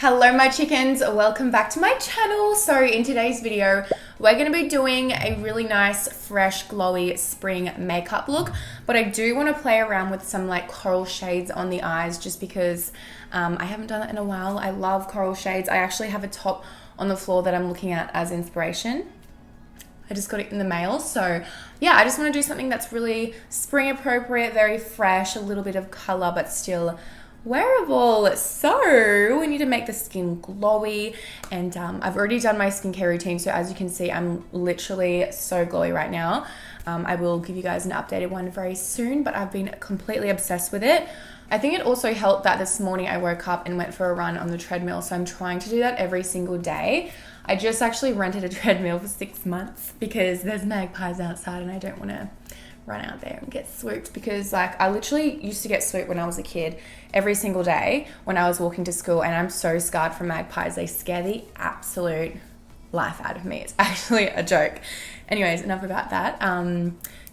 Hello my chickens, welcome back to my channel. So in today's video, we're going to be doing a really nice, fresh, glowy spring makeup look. But I do want to play around with some like coral shades on the eyes just because I haven't done it in a while. I love coral shades. I actually have a top on the floor that I'm looking at as inspiration. I just got it in the mail. So yeah, I just want to do something that's really spring appropriate, very fresh, a little bit of color, but still wearable. So we need to make the skin glowy, and I've already done my skincare routine, so as you can see I'm literally so glowy right now. I will give you guys an updated one very soon, but I've been completely obsessed with it. I think it also helped that this morning I woke up and went for a run on the treadmill, so I'm trying to do that every single day. I just actually rented a treadmill for 6 months because there's magpies outside and I don't want to run out there and get swooped, because like I literally used to get swooped when I was a kid every single day when I was walking to school, and I'm so scarred from magpies. They scare the absolute life out of me. It's actually a joke. Anyways, enough about that.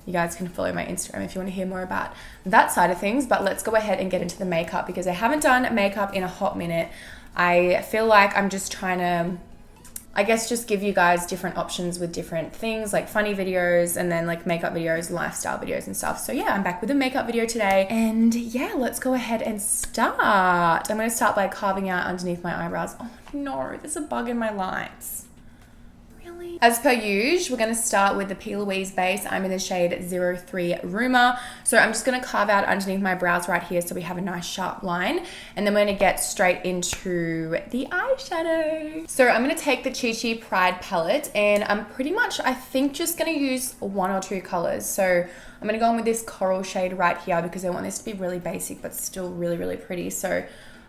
You guys can follow my Instagram if you want to hear more about that side of things, but let's go ahead and get into the makeup because I haven't done makeup in a hot minute. I feel like I'm just trying to, I guess, just give you guys different options with different things like funny videos and then like makeup videos, lifestyle videos and stuff. So yeah, I'm back with a makeup video today, and yeah, let's go ahead and start. I'm going to start by carving out underneath my eyebrows. Oh no, there's a bug in my lights. Really? As per usual, we're going to start with the P. Louise base. I'm in the shade 03 Rumor. So I'm just going to carve out underneath my brows right here so we have a nice sharp line. And then we're going to get straight into the eyeshadow. So I'm going to take the Chi Chi Pride palette, and I'm pretty much, I think, just going to use one or two colors. So I'm going to go in with this coral shade right here because I want this to be really basic but still really, really pretty. So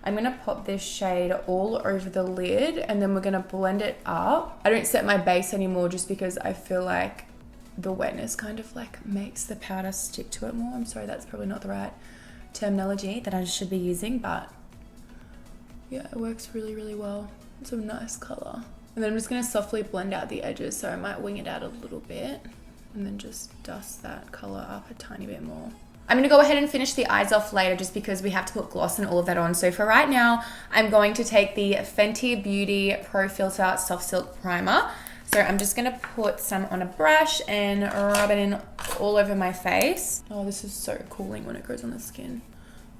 I'm going to pop this shade all over the lid and then we're going to blend it up. I don't set my base anymore just because I feel like the wetness kind of like makes the powder stick to it more. I'm sorry, that's probably not the right terminology that I should be using, but yeah, it works really, really well. It's a nice color. And then I'm just going to softly blend out the edges, so I might wing it out a little bit and then just dust that color up a tiny bit more. I'm going to go ahead and finish the eyes off later just because we have to put gloss and all of that on. So for right now, I'm going to take the Fenty Beauty Pro Filter Soft Silk Primer. So I'm just going to put some on a brush and rub it in all over my face. Oh, this is so cooling when it goes on the skin.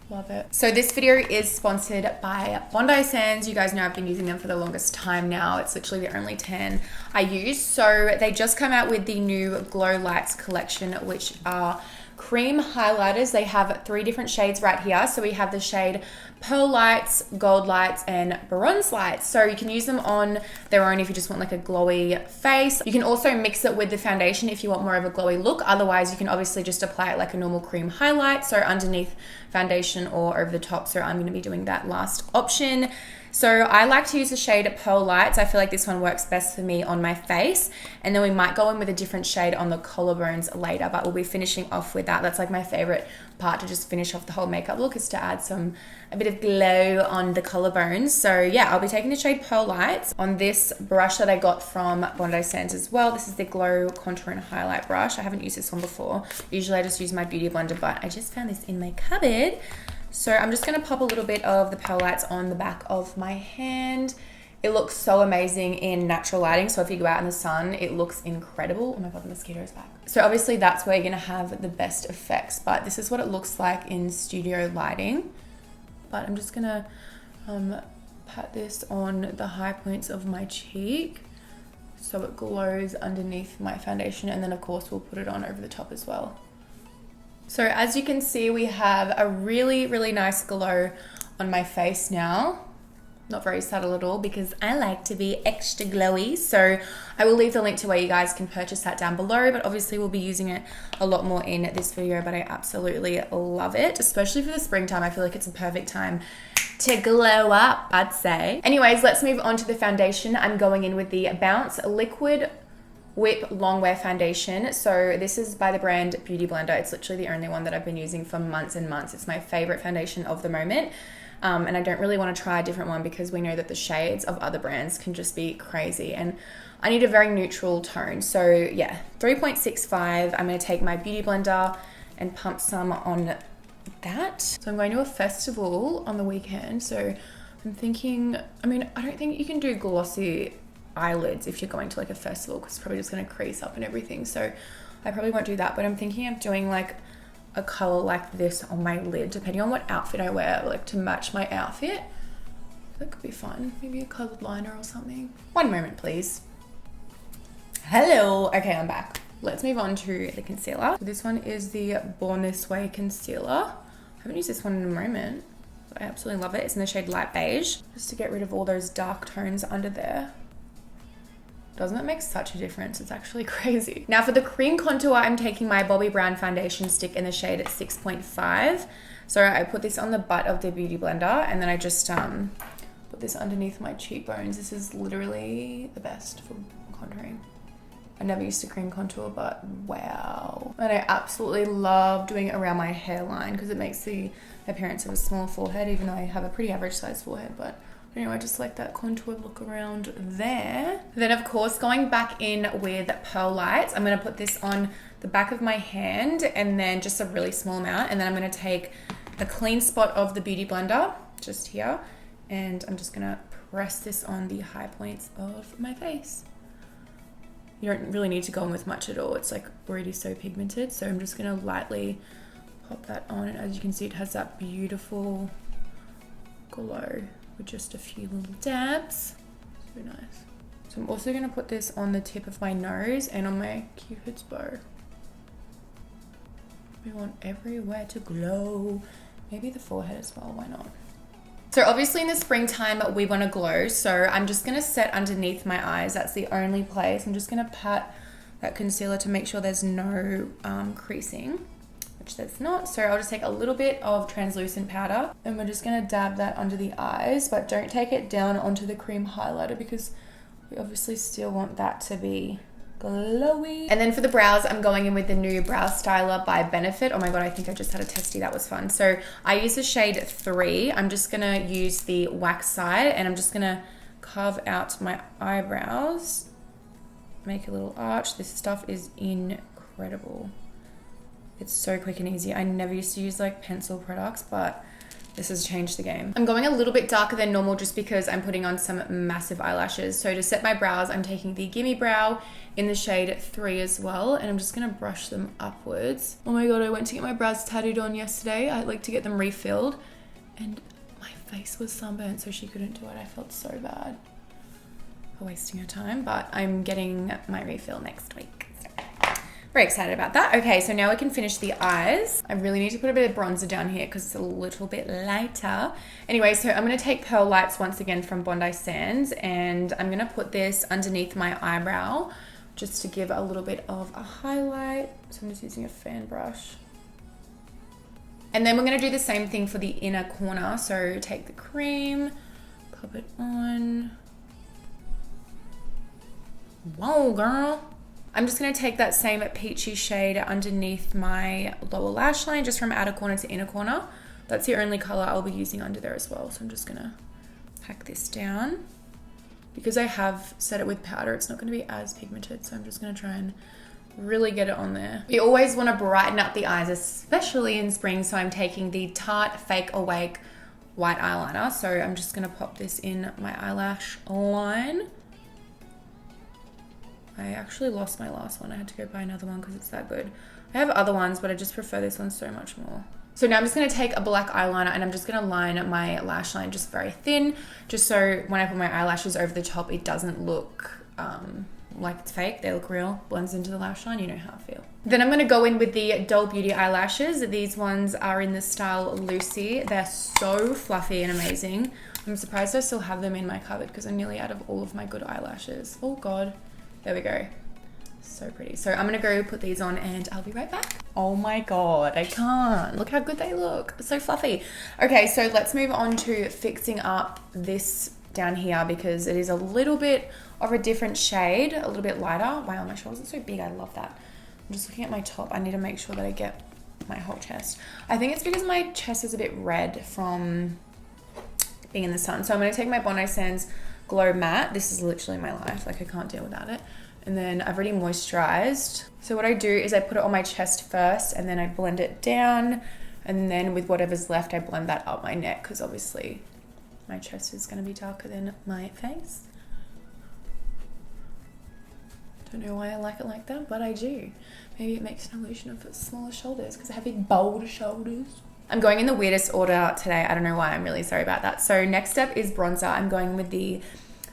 Love it. So this video is sponsored by Bondi Sands. You guys know I've been using them for the longest time now. It's literally the only tan I use. So they just come out with the new Glow Lights collection, which are cream highlighters. They have 3 different shades right here. So we have the shade Pearl Lights, Gold Lights, and Bronze Lights. So you can use them on their own if you just want like a glowy face. You can also mix it with the foundation if you want more of a glowy look. Otherwise, you can obviously just apply it like a normal cream highlight, so underneath foundation or over the top. So I'm going to be doing that last option. So I like to use the shade Pearl Lights. I feel like this one works best for me on my face. And then we might go in with a different shade on the collarbones later, but we'll be finishing off with that. That's like my favorite part to just finish off the whole makeup look, is to add a bit of glow on the collarbones. So yeah, I'll be taking the shade Pearl Lights on this brush that I got from Bondi Sands as well. This is the Glow Contour and Highlight brush. I haven't used this one before. Usually I just use my Beauty Blender, but I just found this in my cupboard. So I'm just going to pop a little bit of the Pearl Lights on the back of my hand. It looks so amazing in natural lighting. So if you go out in the sun, it looks incredible. Oh my God, the mosquito's back. So obviously that's where you're going to have the best effects, but this is what it looks like in studio lighting. But I'm just going to pat this on the high points of my cheek so it glows underneath my foundation. And then of course we'll put it on over the top as well. So as you can see, we have a really, really nice glow on my face now. Not very subtle at all because I like to be extra glowy. So I will leave the link to where you guys can purchase that down below, but obviously we'll be using it a lot more in this video, but I absolutely love it, especially for the springtime. I feel like it's a perfect time to glow up, I'd say. Anyways, let's move on to the foundation. I'm going in with the Bounce Liquid Whip Longwear Foundation. So this is by the brand Beauty Blender. It's literally the only one that I've been using for months and months. It's my favorite foundation of the moment. And I don't really want to try a different one because we know that the shades of other brands can just be crazy. And I need a very neutral tone. So yeah, 3.65. I'm going to take my Beauty Blender and pump some on that. So I'm going to a festival on the weekend. So I'm thinking, I mean, I don't think you can do glossy eyelids if you're going to like a festival because it's probably just going to crease up and everything. So I probably won't do that, but I'm thinking of doing like a color like this on my lid, depending on what outfit I wear, like to match my outfit. That could be fun. Maybe a colored liner or something. One moment, please. Hello. Okay, I'm back. Let's move on to the concealer. This one is the Born This Way concealer. I haven't used this one in a moment. I absolutely love it. It's in the shade Light Beige, just to get rid of all those dark tones under there. Doesn't it make such a difference? It's actually crazy. Now for the cream contour, I'm taking my Bobbi Brown foundation stick in the shade 6.5. So I put this on the butt of the Beauty Blender and then I just put this underneath my cheekbones. This is literally the best for contouring. I never used to cream contour, but wow. And I absolutely love doing it around my hairline because it makes the appearance of a small forehead, even though I have a pretty average size forehead, but anyway, I just like that contour look around there. Then of course, going back in with Pearl Lights, I'm gonna put this on the back of my hand and then just a really small amount. And then I'm gonna take a clean spot of the Beauty Blender, just here, and I'm just gonna press this on the high points of my face. You don't really need to go in with much at all. It's like already so pigmented. So I'm just gonna lightly pop that on. And as you can see, it has that beautiful glow with just a few little dabs. So nice. So I'm also gonna put this on the tip of my nose and on my Cupid's bow. We want everywhere to glow. Maybe the forehead as well, why not? So obviously in the springtime, we want to glow. So I'm just going to set underneath my eyes. That's the only place. I'm just going to pat that concealer to make sure there's no creasing, which there's not. So I'll just take a little bit of translucent powder and we're just going to dab that under the eyes, but don't take it down onto the cream highlighter because we obviously still want that to be glowy. And then for the brows, I'm going in with the new brow styler by Benefit. Oh my god, I think I just had a testy. That was fun. So I use the shade 3. I'm just gonna use the wax side and I'm just gonna carve out my eyebrows, make a little arch. This stuff is incredible. It's so quick and easy. I never used to use like pencil products, but this has changed the game. I'm going a little bit darker than normal just because I'm putting on some massive eyelashes. So to set my brows, I'm taking the Gimme Brow in the shade 3 as well. And I'm just gonna brush them upwards. Oh my god, I went to get my brows tattooed on yesterday. I like to get them refilled. And my face was sunburnt, so she couldn't do it. I felt so bad for wasting her time. But I'm getting my refill next week. Very excited about that. Okay, so now we can finish the eyes. I really need to put a bit of bronzer down here because it's a little bit lighter. Anyway, so I'm gonna take Pearl Lights once again from Bondi Sands and I'm gonna put this underneath my eyebrow just to give a little bit of a highlight. So I'm just using a fan brush. And then we're gonna do the same thing for the inner corner. So take the cream, pop it on. Whoa, girl. I'm just going to take that same peachy shade underneath my lower lash line, just from outer corner to inner corner. That's the only color I'll be using under there as well. So I'm just going to pack this down. Because I have set it with powder, it's not going to be as pigmented. So I'm just going to try and really get it on there. We always want to brighten up the eyes, especially in spring. So I'm taking the Tarte Fake Awake white eyeliner. So I'm just going to pop this in my eyelash line. I actually lost my last one. I had to go buy another one because it's that good. I have other ones, but I just prefer this one so much more. So now I'm just going to take a black eyeliner and I'm just going to line my lash line just very thin, just so when I put my eyelashes over the top, it doesn't look like it's fake. They look real, blends into the lash line. You know how I feel. Then I'm going to go in with the Doll Beauty eyelashes. These ones are in the style Lucy. They're so fluffy and amazing. I'm surprised I still have them in my cupboard because I'm nearly out of all of my good eyelashes. Oh God. There we go. So pretty. So I'm gonna go put these on and I'll be right back. Oh my God, I can't. Look how good they look. So fluffy. Okay, so let's move on to fixing up this down here because it is a little bit of a different shade, a little bit lighter. Wow, my shoulders are so big. I love that. I'm just looking at my top. I need to make sure that I get my whole chest. I think it's because my chest is a bit red from being in the sun. So I'm gonna take my Bondi Sands Glow Matte. This is literally my life. Like I can't deal without it. And then I've already moisturized. So what I do is I put it on my chest first and then I blend it down. And then with whatever's left, I blend that up my neck because obviously my chest is going to be darker than my face. Don't know why I like it like that, but I do. Maybe it makes an illusion of smaller shoulders because I have big, bold shoulders. I'm going in the weirdest order today. I don't know why. I'm really sorry about that. So next up is bronzer. I'm going with the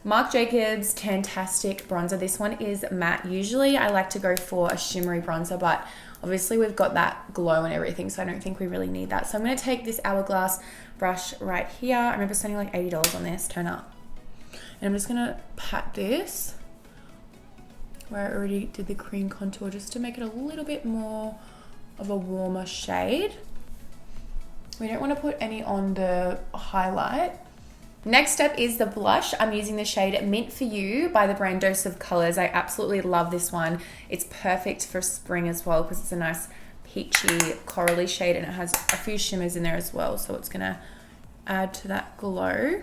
Marc Jacobs Tantastic bronzer. This one is matte. Usually I like to go for a shimmery bronzer, but obviously we've got that glow and everything, so I don't think we really need that. So I'm going to take this Hourglass brush right here. I remember spending like $80 on this toner. And I'm just going to pat this where I already did the cream contour just to make it a little bit more of a warmer shade. We don't want to put any on the highlight. Next up is the blush. I'm using the shade Mint For You by the brand Dose of Colors. I absolutely love this one. It's perfect for spring as well because it's a nice peachy corally shade and it has a few shimmers in there as well. So it's going to add to that glow.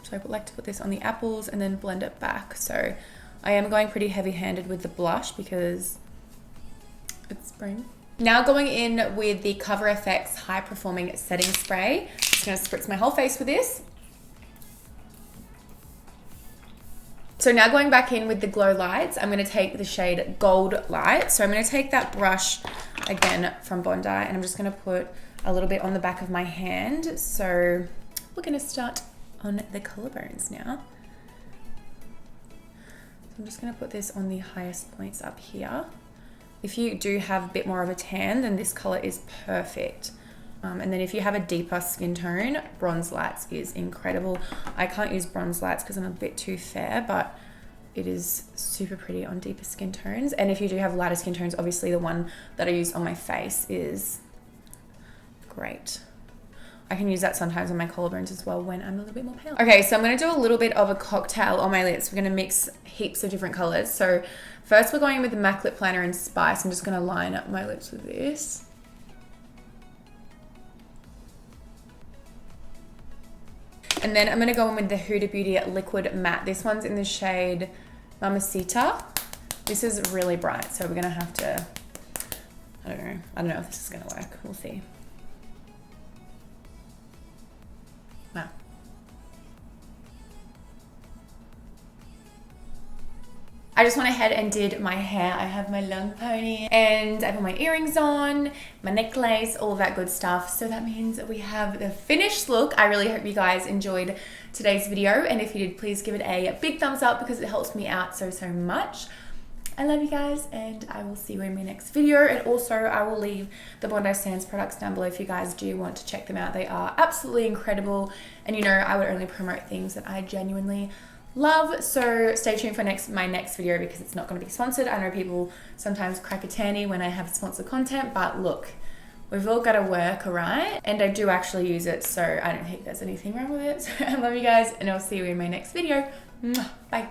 So I would like to put this on the apples and then blend it back. So I am going pretty heavy-handed with the blush because it's spring. Now going in with the Cover FX High Performing Setting Spray. Just going to spritz my whole face with this. So now going back in with the Glow Lights, I'm going to take the shade Gold Light. So I'm going to take that brush again from Bondi and I'm just going to put a little bit on the back of my hand. So we're going to start on the collarbones now. So I'm just going to put this on the highest points up here. If you do have a bit more of a tan, then this color is perfect. And then if you have a deeper skin tone, Bronze Lights is incredible. I can't use Bronze Lights because I'm a bit too fair, but it is super pretty on deeper skin tones. And if you do have lighter skin tones, obviously the one that I use on my face is great. I can use that sometimes on my collarbones as well when I'm a little bit more pale. Okay, so I'm going to do a little bit of a cocktail on my lips. We're going to mix heaps of different colors. So first we're going with the MAC Lip Liner in Spice. I'm just going to line up my lips with this. And then I'm going to go in with the Huda Beauty Liquid Matte. This one's in the shade Mamacita. This is really bright, so we're going to have to, I don't know if this is going to work. We'll see. Wow. I just went ahead and did my hair. I have my long pony and I put my earrings on, my necklace, all of that good stuff. So that means we have the finished look. I really hope you guys enjoyed today's video. And if you did, please give it a big thumbs up because it helps me out so much. I love you guys and I will see you in my next video. And also I will leave the Bondi Sands products down below if you guys do want to check them out. They are absolutely incredible. And you know, I would only promote things that I genuinely love. So stay tuned for my next video because it's not going to be sponsored. I know people sometimes crack a tanny when I have sponsored content, but look, we've all got to work, alright? And I do actually use it, so I don't think there's anything wrong with it. So I love you guys and I'll see you in my next video. Bye.